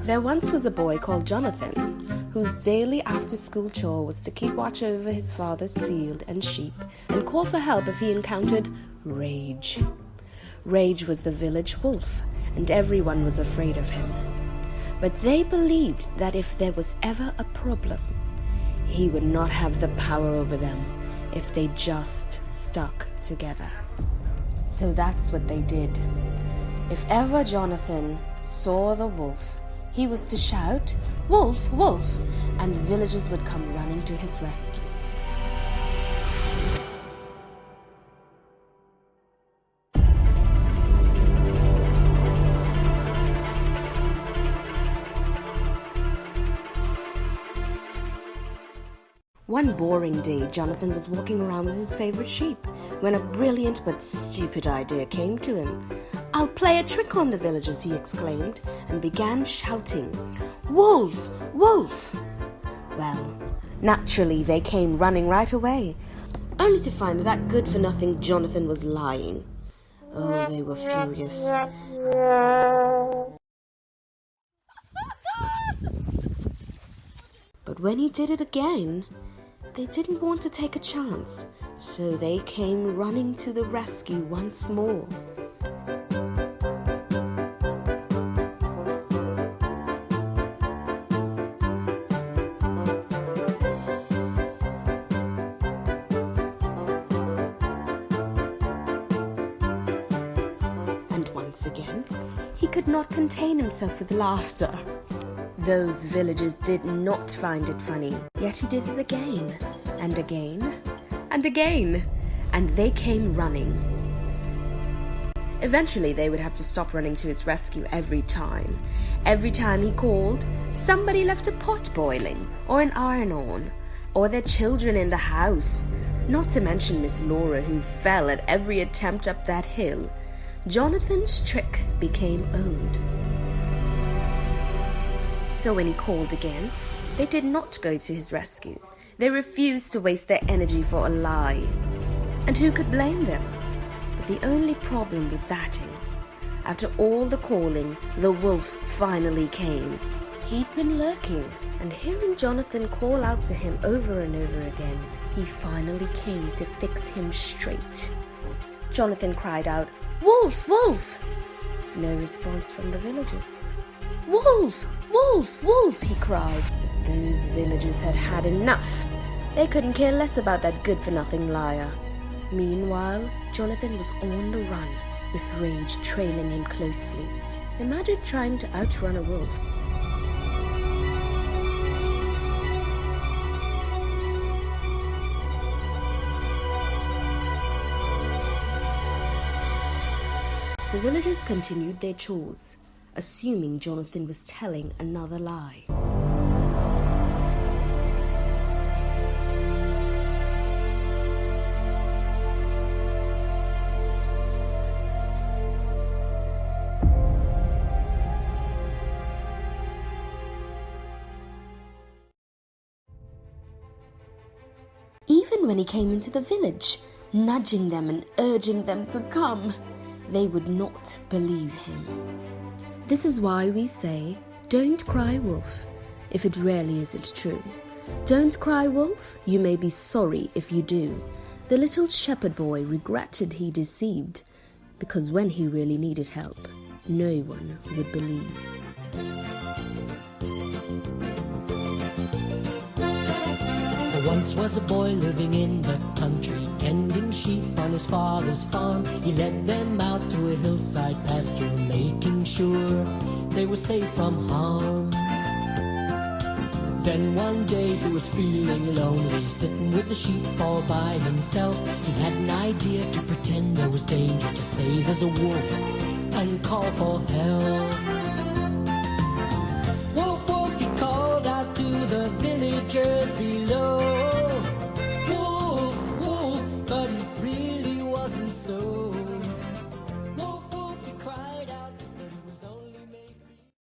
There once was a boy called Jonathan, whose daily after-school chore was to keep watch over his father's field and sheep and call for help if he encountered Rage. Rage was the village wolf, and everyone was afraid of him. But they believed that if there was ever a problem, he would not have the power over them if they just stuck together. So that's what they did. If ever Jonathan saw the wolf, he was to shout, "Wolf, wolf," and the villagers would come running to his rescue. One boring day, Jonathan was walking around with his favorite sheep when a brilliant but stupid idea came to him. "I'll play a trick on the villagers," he exclaimed, and began shouting, "Wolf! Wolf!" Well, naturally they came running right away, only to find that good-for-nothing Jonathan was lying. Oh, they were furious. But when he did it again, they didn't want to take a chance, so they came running to the rescue once more. And once again, he could not contain himself with laughter. Those villagers did not find it funny, yet he did it again, and again, and again, and they came running. Eventually, they would have to stop running to his rescue every time. Every time he called, somebody left a pot boiling, or an iron on, or their children in the house, not to mention Miss Laura, who fell at every attempt up that hill. Jonathan's trick became old. So when he called again, they did not go to his rescue. They refused to waste their energy for a lie. And who could blame them? But the only problem with that is, after all the calling, the wolf finally came. He'd been lurking, and hearing Jonathan call out to him over and over again, he finally came to fix him straight. Jonathan cried out, "Wolf, wolf!" No response from the villagers. "Wolf! Wolf! Wolf!" he cried. Those villagers had had enough. They couldn't care less about that good-for-nothing liar. Meanwhile, Jonathan was on the run, with Rage trailing him closely. Imagine trying to outrun a wolf. The villagers continued their chores, assuming Jonathan was telling another lie. Even when he came into the village, nudging them and urging them to come, they would not believe him. This is why we say, don't cry wolf, if it really isn't true. Don't cry wolf, you may be sorry if you do. The little shepherd boy regretted he deceived, because when he really needed help, no one would believe. There once was a boy living in the country, tending sheep on his father's farm. He led them out to a hillside pasture, making sure they were safe from harm. Then one day he was feeling lonely, sitting with the sheep all by himself. He had an idea to pretend there was danger, to say there's a wolf and call for help.